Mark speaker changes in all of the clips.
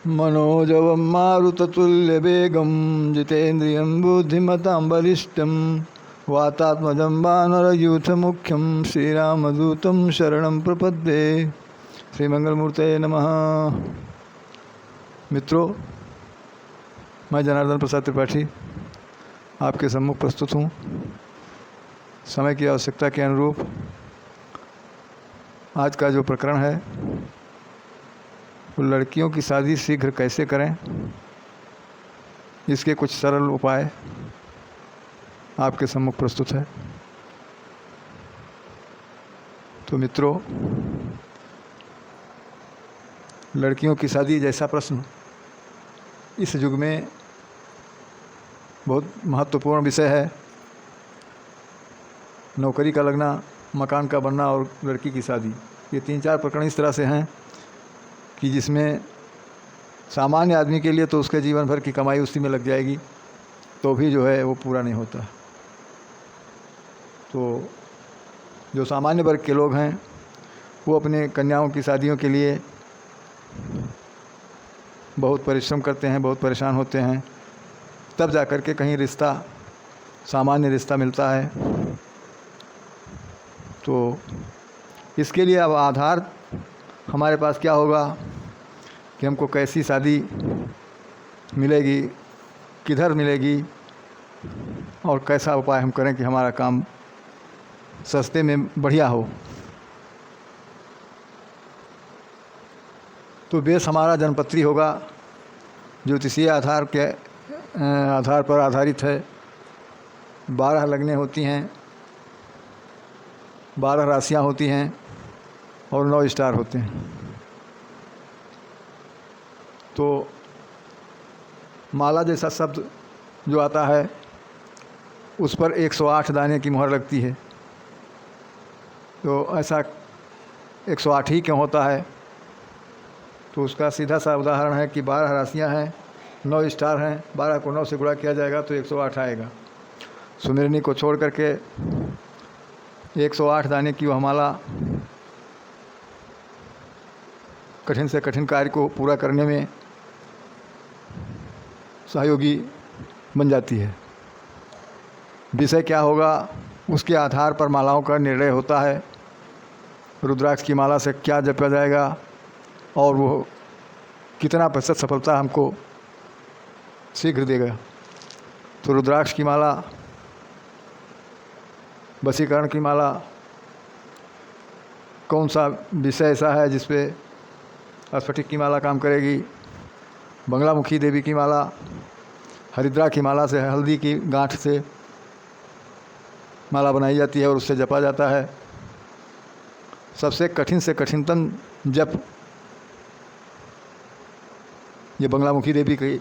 Speaker 1: मनोजवं मारुततुल्यवेगं जितेन्द्रियं बुद्धिमतां बलिष्ठं वातात्मजं वानरयूथमुख्यं श्रीरामदूतं शरणं प्रपद्ये। श्रीमंगलमूर्ते नमः। मित्रों, मैं जनार्दन प्रसाद त्रिपाठी आपके सम्मुख प्रस्तुत हूँ। समय की आवश्यकता के अनुरूप आज का जो प्रकरण है वो लड़कियों की शादी शीघ्र कैसे करें, इसके कुछ सरल उपाय आपके सम्मुख प्रस्तुत है। तो मित्रों, लड़कियों की शादी जैसा प्रश्न इस युग में बहुत महत्वपूर्ण विषय है। नौकरी का लगना, मकान का बनना और लड़की की शादी, ये 3-4 प्रकरण इस तरह से हैं कि जिसमें सामान्य आदमी के लिए तो उसके जीवन भर की कमाई उसी में लग जाएगी, तो भी जो है वो पूरा नहीं होता। तो जो सामान्य वर्ग के लोग हैं वो अपने कन्याओं की शादियों के लिए बहुत परिश्रम करते हैं, बहुत परेशान होते हैं, तब जा कर के कहीं रिश्ता, सामान्य रिश्ता मिलता है। तो इसके लिए अब आधार हमारे पास क्या होगा कि हमको कैसी शादी मिलेगी, किधर मिलेगी और कैसा उपाय हम करें कि हमारा काम सस्ते में बढ़िया हो। तो बेस हमारा जनपत्री होगा, ज्योतिषीय आधार के आधार पर आधारित है। 12 लगनें होती हैं, 12 राशियाँ होती हैं और 9 स्टार होते हैं। तो माला जैसा शब्द जो आता है उस पर 108 दाने की मुहर लगती है। तो ऐसा 108 ही क्यों होता है? तो उसका सीधा सा उदाहरण है कि 12 राशियाँ हैं, 9 स्टार हैं, 12 को 9 से गुणा किया जाएगा तो 108 आएगा। सुमिरनी को छोड़ करके 108 दाने की वह माला कठिन से कठिन कार्य को पूरा करने में सहयोगी बन जाती है। विषय क्या होगा उसके आधार पर मालाओं का निर्णय होता है। रुद्राक्ष की माला से क्या जपा जाएगा और वो कितना प्रतिशत सफलता हमको शीघ्र देगा। तो रुद्राक्ष की माला, वशीकरण की माला, कौन सा विषय ऐसा है जिस पे स्फटिक की माला काम करेगी। बंगलामुखी देवी की माला, हरिद्रा की माला से, हल्दी की गांठ से माला बनाई जाती है और उससे जपा जाता है। सबसे कठिन से कठिनतम जप ये बंगलामुखी देवी की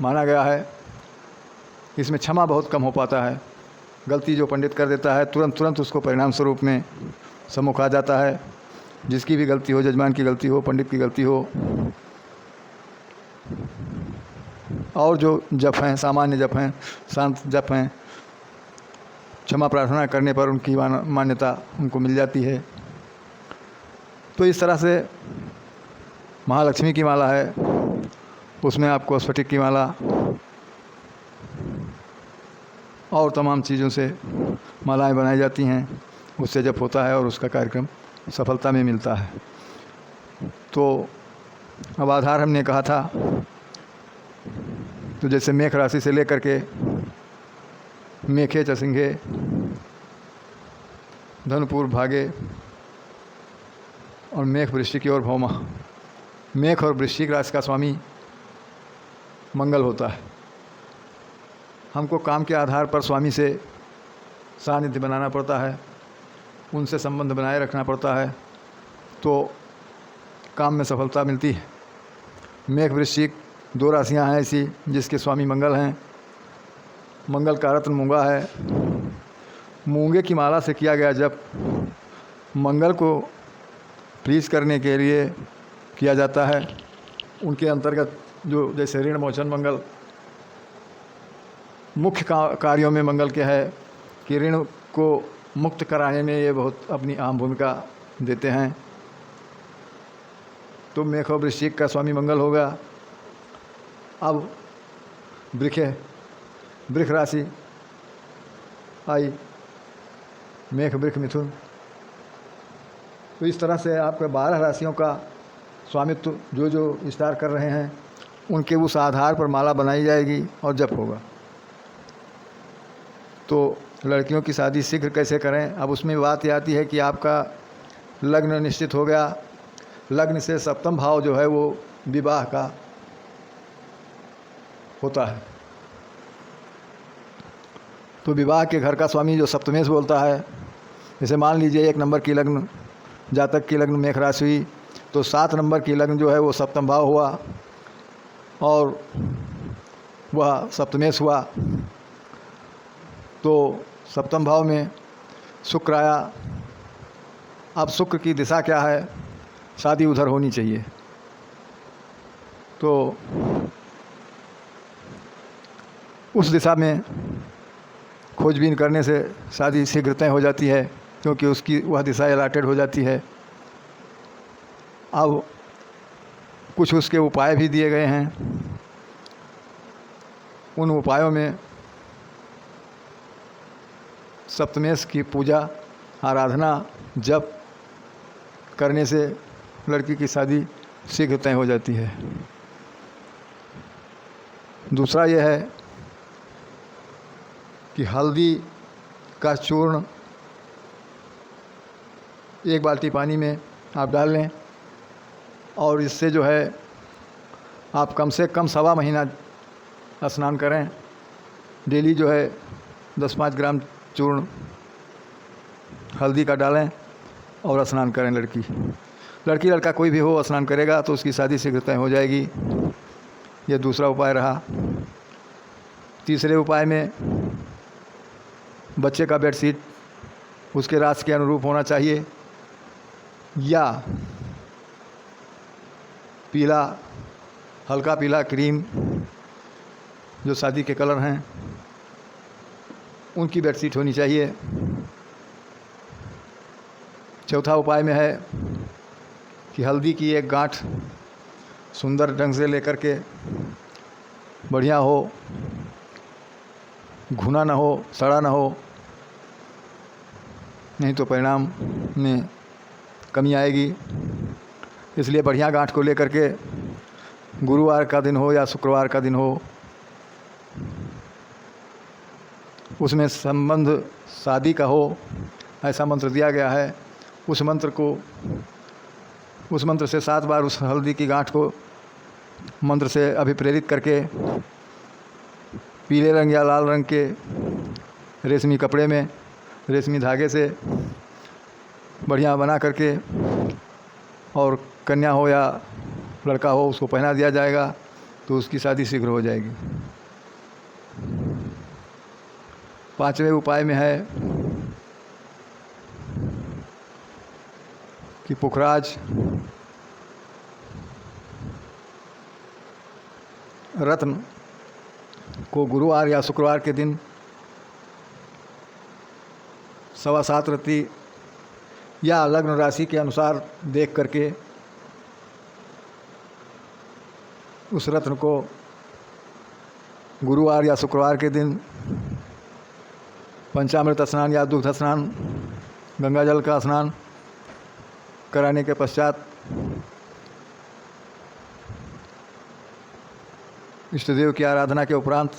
Speaker 1: माना गया है। इसमें क्षमा बहुत कम हो पाता है। गलती जो पंडित कर देता है तुरंत उसको परिणाम स्वरूप में सम्मुख आ जाता है। जिसकी भी गलती हो, जजमान की गलती हो, पंडित की गलती हो, और जो जप हैं, सामान्य जप हैं, शांत जप हैं, क्षमा प्रार्थना करने पर उनकी मान्यता उनको मिल जाती है। तो इस तरह से महालक्ष्मी की माला है, उसमें आपको स्फटिक की माला और तमाम चीज़ों से मालाएं बनाई जाती हैं, उससे जप होता है और उसका कार्यक्रम सफलता में मिलता है। तो अब आधार हमने कहा था, तो जैसे मेष राशि से लेकर के मेखे चसिंघे, धनुपुर भागे और मेष वृश्चिक और भौमा। मेष और वृश्चिक राशि का स्वामी मंगल होता है। हमको काम के आधार पर स्वामी से सानिध्य बनाना पड़ता है, उनसे संबंध बनाए रखना पड़ता है, तो काम में सफलता मिलती है। मेष वृश्चिक 2 राशियां हैं ऐसी जिसके स्वामी मंगल हैं। मंगल का रत्न मूंगा है। मूंगे की माला से किया गया जप मंगल को प्लीज करने के लिए किया जाता है। उनके अंतर्गत जो जैसे ऋण मोचन मंगल, मुख्य कार्यों में मंगल क्या है कि ऋण को मुक्त कराने में ये बहुत अपनी अहम भूमिका देते हैं। तो मेष और वृश्चिक का स्वामी मंगल होगा। अब वृक्ष राशि आई, मेष वृक्ष मिथुन। तो इस तरह से आपके 12 राशियों का स्वामित्व जो जो विस्तार कर रहे हैं उनके उस आधार पर माला बनाई जाएगी और जप होगा। तो लड़कियों की शादी शीघ्र कैसे करें, अब उसमें बात ये आती है कि आपका लग्न निश्चित हो गया, लग्न से सप्तम भाव जो है वो विवाह का होता है। तो विवाह के घर का स्वामी जो सप्तमेश बोलता है, जैसे मान लीजिए 1 नंबर की लग्न जातक की लग्न मेष राशि हुई, तो 7 नंबर की लग्न जो है वो सप्तम भाव हुआ और वह सप्तमेश हुआ। तो सप्तम भाव में शुक्र आया। अब शुक्र की दिशा क्या है, शादी उधर होनी चाहिए। तो उस दिशा में खोजबीन करने से शादी शीघ्र तय हो जाती है, क्योंकि उसकी वह दिशा अलॉटेड हो जाती है। अब कुछ उसके उपाय भी दिए गए हैं। उन उपायों में सप्तमेश की पूजा, आराधना, जप करने से लड़की की शादी शीघ्र तय हो जाती है। दूसरा यह है कि हल्दी का चूर्ण 1 बाल्टी पानी में आप डाल लें और इससे जो है आप कम से कम 1.25 महीना स्नान करें। डेली जो है 10-5 ग्राम चूर्ण हल्दी का डालें और स्नान करें। लड़की लड़का कोई भी हो स्नान करेगा तो उसकी शादी शीघ्र तय हो जाएगी। यह दूसरा उपाय रहा। तीसरे उपाय में बच्चे का बेडशीट उसके राशि के अनुरूप होना चाहिए, या पीला, हल्का पीला क्रीम जो शादी के कलर हैं उनकी बेडशीट होनी चाहिए। चौथा उपाय में है कि हल्दी की 1 गांठ सुंदर ढंग से लेकर के, बढ़िया हो, घुना ना हो, सड़ा ना हो, नहीं तो परिणाम में कमी आएगी। इसलिए बढ़िया गांठ को लेकर के गुरुवार का दिन हो या शुक्रवार का दिन हो, उसमें संबंध शादी का हो, ऐसा मंत्र दिया गया है। उस मंत्र से 7 बार उस हल्दी की गांठ को मंत्र से अभिप्रेरित करके पीले रंग या लाल रंग के रेशमी कपड़े में रेशमी धागे से बढ़िया बना करके और कन्या हो या लड़का हो उसको पहना दिया जाएगा, तो उसकी शादी शीघ्र हो जाएगी। 5वें उपाय में है कि पुखराज रत्न को गुरुवार या शुक्रवार के दिन 7.25 रत्ती या लग्न राशि के अनुसार देख करके उस रत्न को गुरुवार या शुक्रवार के दिन पंचामृत स्नान या दुग्ध स्नान, गंगा जल का स्नान कराने के पश्चात इष्टदेव की आराधना के उपरांत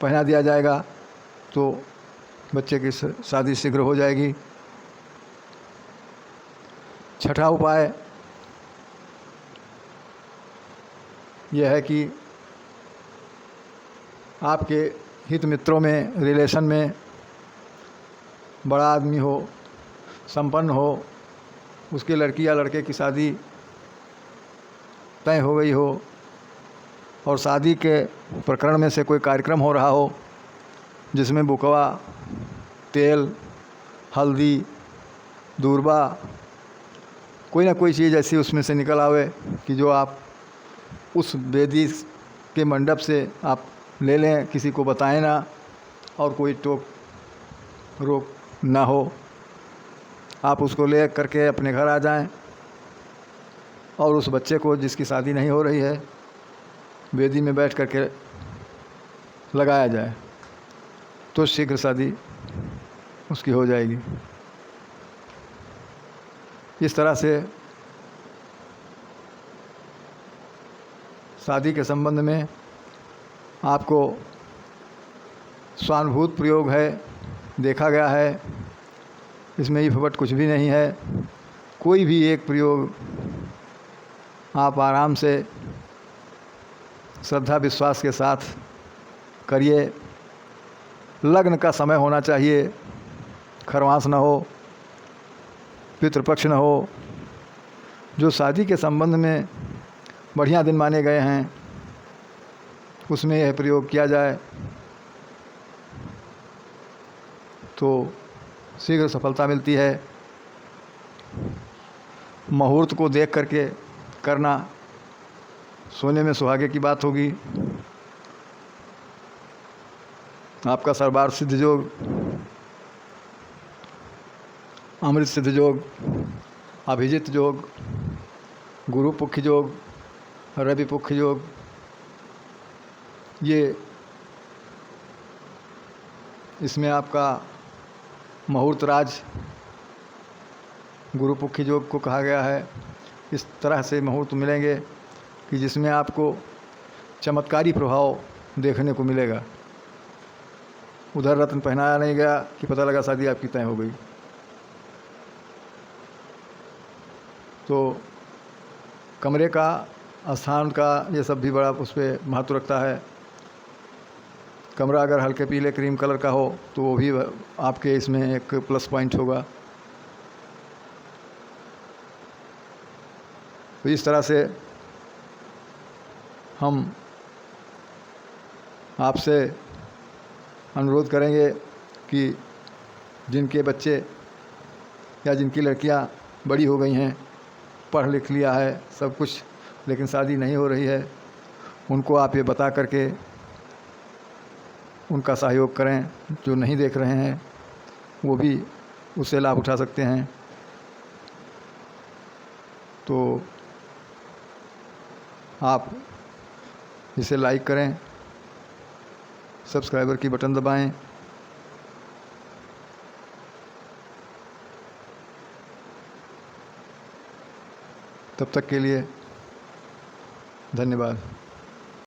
Speaker 1: पहना दिया जाएगा, तो बच्चे की शादी शीघ्र हो जाएगी। 6ठा उपाय यह है कि आपके हित मित्रों में, रिलेशन में बड़ा आदमी हो, संपन्न हो, उसके लड़की या लड़के की शादी तय हो गई हो और शादी के प्रकरण में से कोई कार्यक्रम हो रहा हो जिसमें बुकवा, तेल, हल्दी, दूरबा, कोई ना कोई चीज़ ऐसी उसमें से निकल आवे कि जो आप उस वेदी के मंडप से आप ले लें, किसी को बताएं ना और कोई टोक रोक ना हो। आप उसको ले करके अपने घर आ जाएं और उस बच्चे को जिसकी शादी नहीं हो रही है वेदी में बैठ कर के लगाया जाए तो शीघ्र शादी उसकी हो जाएगी। इस तरह से शादी के संबंध में आपको स्वानुभूत प्रयोग है, देखा गया है, इसमें इफवट कुछ भी नहीं है। कोई भी एक प्रयोग आप आराम से श्रद्धा विश्वास के साथ करिए। लग्न का समय होना चाहिए, खरवास न हो, पितृपक्ष न हो। जो शादी के संबंध में बढ़िया दिन माने गए हैं उसमें यह प्रयोग किया जाए तो शीघ्र सफलता मिलती है। मुहूर्त को देख करके करना सोने में सुहागे की बात होगी। आपका सर्वार्थ सिद्ध योग, अमृत सिद्ध योग, अभिजित योग, गुरु पुख्य योग, रवि पुख्य योग, ये इसमें आपका मुहूर्त राज गुरु पुख्य योग को कहा गया है। इस तरह से मुहूर्त मिलेंगे कि जिसमें आपको चमत्कारी प्रभाव देखने को मिलेगा। उधर रत्न पहनाया नहीं गया कि पता लगा शादी आपकी तय हो गई। तो कमरे का, स्थान का, ये सब भी बड़ा उस पर महत्व रखता है। कमरा अगर हल्के पीले क्रीम कलर का हो तो वो भी आपके इसमें एक प्लस पॉइंट होगा। तो इस तरह से हम आपसे अनुरोध करेंगे कि जिनके बच्चे या जिनकी लड़कियां बड़ी हो गई हैं, पढ़ लिख लिया है सब कुछ, लेकिन शादी नहीं हो रही है, उनको आप ये बता करके उनका सहयोग करें। जो नहीं देख रहे हैं वो भी उससे लाभ उठा सकते हैं। तो आप इसे लाइक करें, सब्सक्राइबर की बटन दबाएं। तब तक के लिए धन्यवाद।